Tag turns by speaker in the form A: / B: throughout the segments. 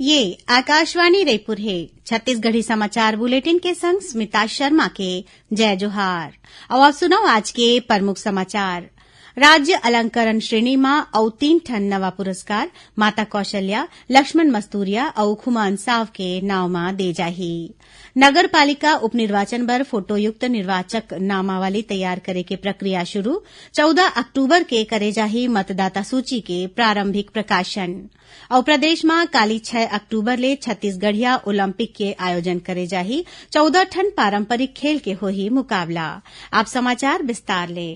A: ये आकाशवाणी रायपुर है। छत्तीसगढ़ी समाचार बुलेटिन के संग स्मिता शर्मा के जय जोहार। अब आप सुनो आज के प्रमुख समाचार। राज्य अलंकरण श्रेणी में और 3 ठन नवा पुरस्कार माता कौशल्या, लक्ष्मण मस्तूरिया और खुमान साव के नाव में दे जाही। नगर पालिका उपनिर्वाचन बर फोटोयुक्त निर्वाचक नामावली तैयार करे के प्रक्रिया शुरू। 14 अक्टूबर के करे जाही मतदाता सूची के प्रारंभिक प्रकाशन। और प्रदेश में काली 6 अक्टूबर ले छत्तीसगढ़िया ओलंपिक के आयोजन करे जाही। 14 ठन पारंपरिक खेल के होही मुकाबला। आप समाचार विस्तार ले।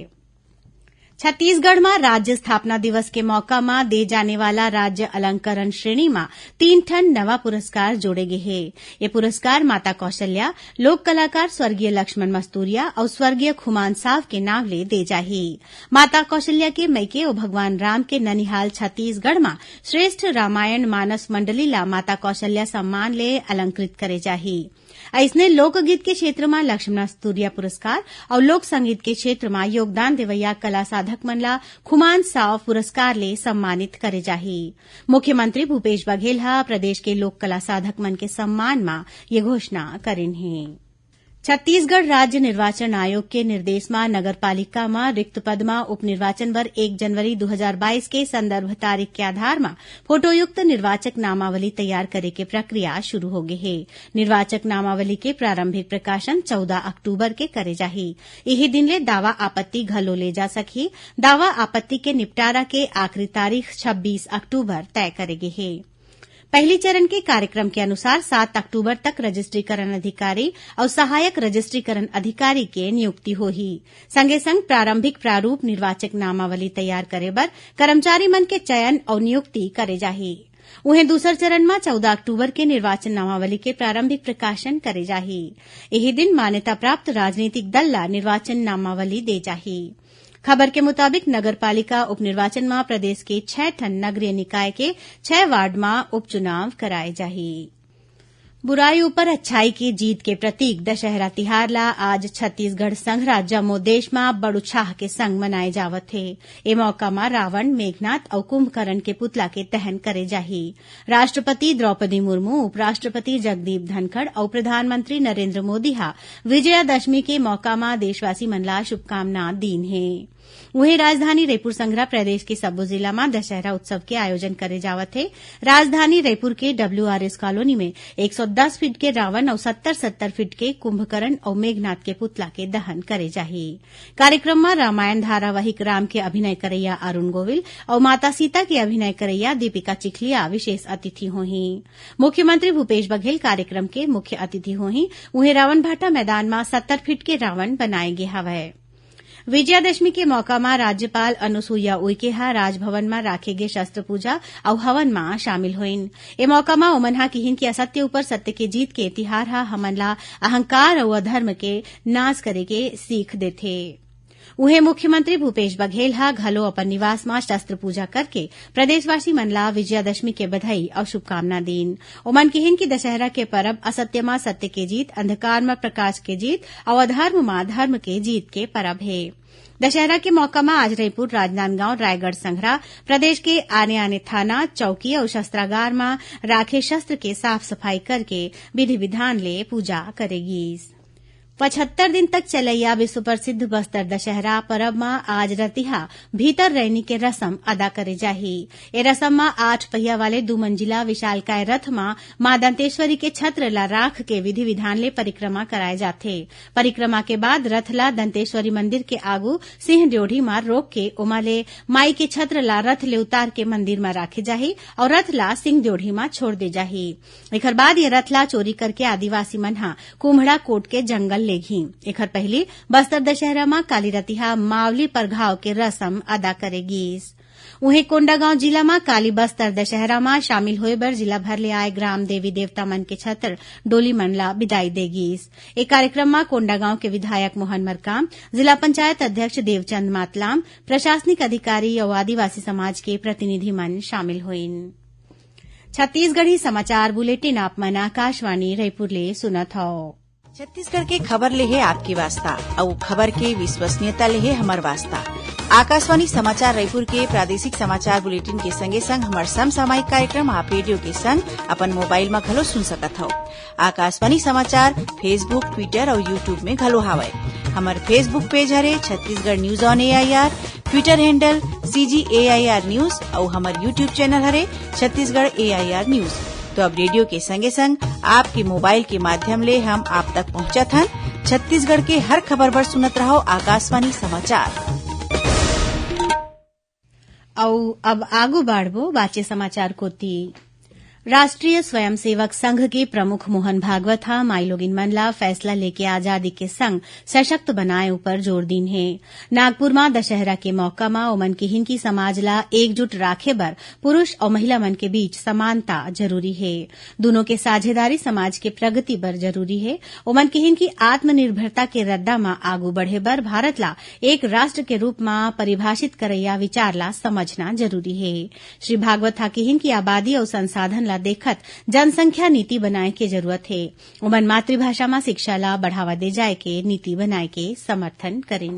A: छत्तीसगढ़ में राज्य स्थापना दिवस के मौका में दे जाने वाला राज्य अलंकरण श्रेणी में 3 ठन नवा पुरस्कार जोड़े गए हैं। ये पुरस्कार माता कौशल्या, लोक कलाकार स्वर्गीय लक्ष्मण मस्तूरिया और स्वर्गीय खुमान साव के नाम ले दे जाही। माता कौशल्या के मैके और भगवान राम के ननिहाल छत्तीसगढ़ में श्रेष्ठ रामायण मानस मंडली ला माता कौशल्या सम्मान ले अलंकृत करे जाही। ऐसने लोकगीत के क्षेत्र में लक्ष्मण मस्तूरिया पुरस्कार और लोक संगीत के क्षेत्र में योगदान देवैया कला साधक मन ला खुमान साव पुरस्कार ले सम्मानित करे जाही। मुख्यमंत्री भूपेश बघेल हा प्रदेश के लोक कला साधक मन के सम्मान में ये घोषणा करिन है। छत्तीसगढ़ राज्य निर्वाचन आयोग के निर्देश में नगर पालिका में रिक्त पद में उपनिर्वाचन बर 1 जनवरी 2022 के संदर्भ तारीख के आधार में फोटोयुक्त निर्वाचक नामावली तैयार करे के प्रक्रिया शुरू हो गई है। निर्वाचक नामावली के प्रारंभिक प्रकाशन 14 अक्टूबर के करे जाही। यही दिन ले दावा आपत्ति घलो ले जा सकी। दावा आपत्ति के निपटारा के आखिरी तारीख 26 अक्टूबर तय करे गई है। पहली चरण के कार्यक्रम के अनुसार 7 अक्टूबर तक रजिस्ट्रीकरण अधिकारी और सहायक रजिस्ट्रीकरण अधिकारी के नियुक्ति होही। संगे संग प्रारंभिक प्रारूप निर्वाचक नामावली तैयार करे बर कर्मचारी मन के चयन और नियुक्ति करे जाही। उन्हें दूसर चरण में 14 अक्टूबर के निर्वाचन नामावली के प्रारंभिक प्रकाशन करे जाही। यही दिन मान्यता प्राप्त राजनीतिक दल ला निर्वाचन नामावली दे जाही। खबर के मुताबिक नगर पालिका उपनिर्वाचन में प्रदेश के 6 ठन नगरीय निकाय के 6 वार्ड में उपचुनाव कराए जाही। बुराई ऊपर अच्छाई की जीत के प्रतीक दशहरा तिहार ला आज छत्तीसगढ़ संघरा जम्मो देश में बड़ उत्साह के संग मनाए जावत है। ए मौका में रावण, मेघनाथ और कुंभकर्ण के पुतला के दहन करे जाही। राष्ट्रपति द्रौपदी मुर्मू, उपराष्ट्रपति जगदीप धनखड़ और प्रधानमंत्री नरेंद्र मोदी हा विजयादशमी के मौका में देशवासी मन ला शुभकामना दीन है। वहीं राजधानी रायपुर संघरा प्रदेश के सब्बो जिला में दशहरा उत्सव के आयोजन करे जावत है। राजधानी रायपुर के WRS कॉलोनी में 110 फीट के रावण और 70-70 फीट के कुंभकर्ण और मेघनाथ के पुतला के दहन करे जाही। कार्यक्रम में रामायण धारावाहिक राम के अभिनय करैया अरुण गोविल और माता सीता के अभिनय करैया दीपिका चिखलिया विशेष अतिथि होही। मुख्यमंत्री भूपेश बघेल कार्यक्रम के मुख्य अतिथि होही। उन्हें रावण भाटा मैदान में 70 फीट के रावण बनाए गे हवय। विजयादशमी के मौका में राज्यपाल अनुसुईया उइके हा राजभवन में राखे गे शस्त्र पूजा और हवन में शामिल होइन। ए मौका में ओमन हा किहिन की असत्य ऊपर सत्य के जीत के तिहार हा हमन ला अहंकार और अधर्म के नाश करे के सीख देथे। उन्हें मुख्यमंत्री भूपेश बघेल हा घलो अपन निवास में शस्त्र पूजा करके प्रदेशवासी मन ला विजयादशमी के बधाई और शुभकामना दीन। ओमन किहिन की दशहरा के परब असत्य में सत्य के जीत, अंधकार में प्रकाश के जीत और अधर्म में धर्म के जीत के परब है। दशहरा के मौका में आज रायपुर, राजनांदगांव, रायगढ़ संघरा प्रदेश के आने आने थाना, चौकी और शस्त्रागार में राखे शस्त्र के साफ सफाई करके विधि विधान ले पूजा करेगी। 75 दिन तक चलैया विश्व प्रसिद्ध बस्तर दशहरा परब में आज रतिहा भीतर रैनी के रस्म अदा करे जाही। ए रस्म में 8 पहिया वाले 2 मंजिला विशालकाय रथ में मां दंतेश्वरी के छत्र ला राख के विधि विधान ले परिक्रमा कराए जाथे। परिक्रमा के बाद रथ ला दंतेश्वरी मंदिर के आगू सिंह ड्योढ़ी में रोक के ओमा ले माई के छत्र ला रथ ले उतार के मंदिर में राखे जाही और रथ ला सिंह ड्योढ़ी में छोड़ दे जाही। एकर बाद ये रथ ला चोरी करके आदिवासी मन हा कुम्हड़ा कोट के जंगल लेघी। एकर पहले बस्तर दशहरा में काली रतिहा मावली परघाव के रस्म अदा करेगी। वहीं कोंडागांव जिला में काली बस्तर दशहरा में शामिल होए बर जिला भर ले आए ग्राम देवी देवता मन के छत्र डोली मन ला विदाई देगी। एक कार्यक्रम में कोंडागांव के विधायक मोहन मरकाम, जिला पंचायत अध्यक्ष देवचंद मातलाम, प्रशासनिक अधिकारी और आदिवासी समाज के प्रतिनिधि मन शामिल हुईन। छत्तीसगढ़ी समाचार बुलेटिन आप मन आकाशवाणी रायपुर ले सुनत हौ।
B: छत्तीसगढ़ के खबर ले है आपकी वास्ता और खबर के विश्वसनीयता ले है हमर वास्ता। आकाशवाणी समाचार रायपुर के प्रादेशिक समाचार बुलेटिन के संगे संग हमार समसामयिक कार्यक्रम आप रेडियो के संग अपन मोबाइल में घलो सुन सकत हव। आकाशवाणी समाचार फेसबुक, ट्विटर और यूट्यूब में घलो हावय। हमार फेसबुक पेज हरे Chhattisgarh news on AIR, Twitter handle CGAIR news और हमार यूट्यूब चैनल हरे छत्तीसगढ़ AIR न्यूज। तो अब रेडियो के संगे संग आपके मोबाइल के माध्यम ले हम आप तक पहुंचत हन। छत्तीसगढ़ के हर खबर पर सुनत रहो आकाशवाणी समाचार।
A: अब आगू बाढ़बो बाचे समाचार कोती। राष्ट्रीय स्वयंसेवक संघ के प्रमुख मोहन भागवत हा माईलोगिन मन ला फैसला लेके आजादी के संग सशक्त बनाए ऊपर जोर दीन है। नागपुर में दशहरा के मौका में ओमन के हिंकी समाज ला एकजुट राखे बर पुरुष और महिला मन के बीच समानता जरूरी है। दोनों के साझेदारी समाज के प्रगति बर जरूरी है। ओमन के हिंकी आत्मनिर्भरता के रद्दा में आगू बढ़े बर भारत ला एक राष्ट्र के रूप में परिभाषित करैया विचार ला समझना जरूरी है। श्री भागवत हा के हिंकी आबादी और संसाधन ला देखत जनसंख्या नीति बनाए के जरूरत है। ओमन मातृभाषा में शिक्षा ला बढ़ावा दे जाए के नीति बनाए के समर्थन करें।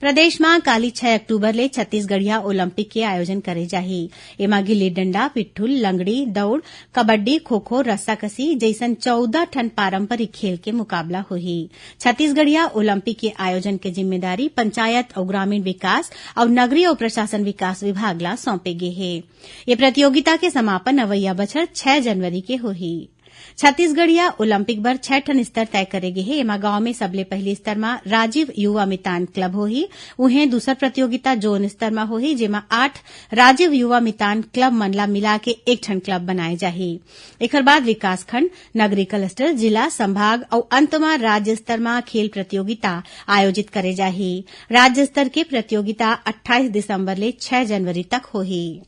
A: प्रदेश में काली 6 अक्टूबर ले छत्तीसगढ़िया ओलंपिक के आयोजन करे जाही। एमा गिल्ली डंडा, पिट्ठुल, लंगड़ी, दौड़, कबड्डी, खो खो, रस्साकसी जैसन 14 ठन पारंपरिक खेल के मुकाबला होही। छत्तीसगढ़िया ओलंपिक के आयोजन के जिम्मेदारी पंचायत और ग्रामीण विकास और नगरीय और प्रशासन विकास विभाग ला सौंपे गे हे। ये प्रतियोगिता के समापन अवैया बछर 6 जनवरी के होही। छत्तीसगढ़िया ओलंपिक बर 6 ठन स्तर तय करे गे हे। एमा गांव में सबले पहली स्तर में राजीव युवा मितान क्लब होही। उहें दूसर प्रतियोगिता जोन स्तर में होही, जेमा 8 राजीव युवा मितान क्लब मन ला मिला के 1 ठन क्लब बनाए जाही। एकर बाद विकासखंड, नगरीय क्लस्टर, जिला, संभाग और अंत में राज्य स्तर में खेल प्रतियोगिता आयोजित करे जाही। राज्य स्तर के प्रतियोगिता 28 दिसंबर ले 6 जनवरी तक होही।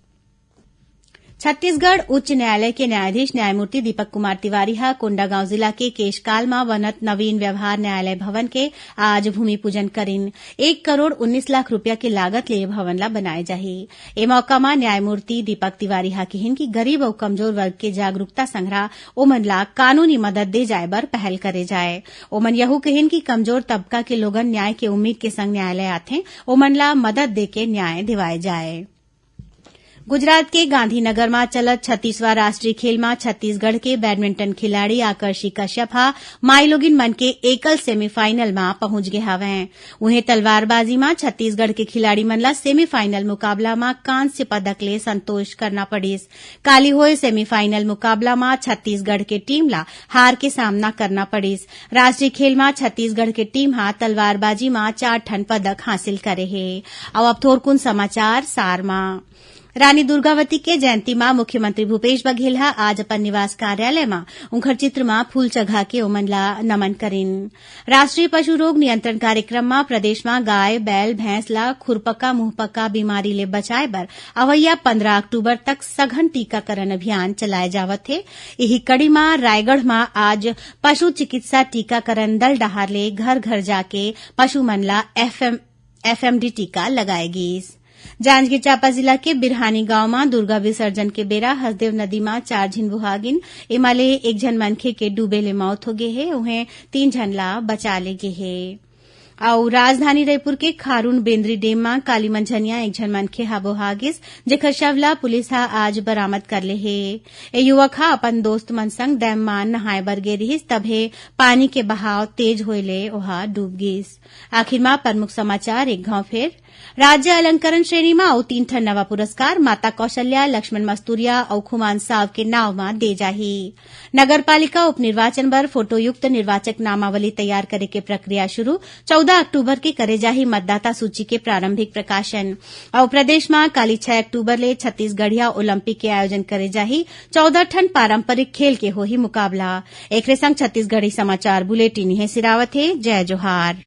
A: छत्तीसगढ़ उच्च न्यायालय के न्यायाधीश न्यायमूर्ति दीपक कुमार तिवारी हा कोंडागांव जिला के केशकाल में बनत नवीन व्यवहार न्यायालय भवन के आज भूमि पूजन करिन। 1 करोड़ 19 लाख रुपया के लागत ले भवन ला बनाए जाही। ए मौका में न्यायमूर्ति दीपक तिवारी हा कहिन कि गरीब और कमजोर वर्ग के जागरूकता संग्रह ओमन ला कानूनी मदद दे जाए बर पहल करे जाए। ओमन यहू कहिन कि कमजोर तबका के लोगन न्याय के उम्मीद के संग न्यायालय आथे, ओमन ला मदद दे के न्याय दिवाए जाए। गुजरात के गांधीनगर में चलत 36वां राष्ट्रीय खेल में छत्तीसगढ़ के बैडमिंटन खिलाड़ी आकर्षी कश्यप हा माईलोगिन मन के एकल सेमीफाइनल में पहुंच गए हवें। उन्हें तलवारबाजी में छत्तीसगढ़ के खिलाड़ी मन ला सेमीफाइनल मुकाबला में कांस्य पदक ले संतोष करना पड़िस। काली होए सेमीफाइनल मुकाबला में छत्तीसगढ़ के टीम ला हार के सामना करना पड़िस। राष्ट्रीय खेल में छत्तीसगढ़ के टीम हा तलवारबाजी में 4 ठन पदक हासिल करे है। अब थोरकुन समाचार सार में। रानी दुर्गावती के जयंती में मुख्यमंत्री भूपेश बघेल हा आज अपन निवास कार्यालय में उनकर चित्र में फूल चढ़ा के ओमन ला नमन करिन। राष्ट्रीय पशु रोग नियंत्रण कार्यक्रम में प्रदेश में गाय, बैल, भैंस ला खुरपका मुंहपका बीमारी ले बचाए बर अवैया 15 अक्टूबर तक सघन टीकाकरण अभियान चलाए जावत है। यही कड़ी में रायगढ़ में आज पशु चिकित्सा टीकाकरण दल डहार ले घर घर जाके पशु मन ला FMD टीका लगाएगी। जांजगीर चांपा जिला के बिरहानी गांव में दुर्गा विसर्जन के बेरा हसदेव नदी में 4 झन बुहागिन एमाले 1 झन मनखे के डूबे ले मौत हो गे हे। उन्हें 3 झन ला बचा ले गे हे। और राजधानी रायपुर के खारून बेंद्री डेम में काली मंझनिया 1 झन मनखे हा बोहागिस, जेकर शव ला पुलिस हा आज बरामद कर ले हे। ए युवक हा अपन दोस्त मन संग डैम में नहाए बर गे रहिस, तभे पानी के बहाव तेज होए ले ओहा डूब गिस। आखिर में प्रमुख समाचार एक घाव फेर। राज्य अलंकरण श्रेणी में और 3 ठन नवा पुरस्कार माता कौशल्या, लक्ष्मण मस्तूरिया और खुमान साव के नाव में दे जाही। नगरपालिका उपनिर्वाचन बर फोटोयुक्त निर्वाचक नामावली तैयार करे के प्रक्रिया शुरू। 14 अक्टूबर के करे जाही मतदाता सूची के प्रारंभिक प्रकाशन। और प्रदेश में काली 6 अक्टूबर ले छत्तीसगढ़िया ओलंपिक के आयोजन करे जाही। 14 ठन पारंपरिक खेल के होही मुकाबला। एकरे संग छत्तीसगढ़ी समाचार बुलेटिन हे सिरावत हे। जय जोहार।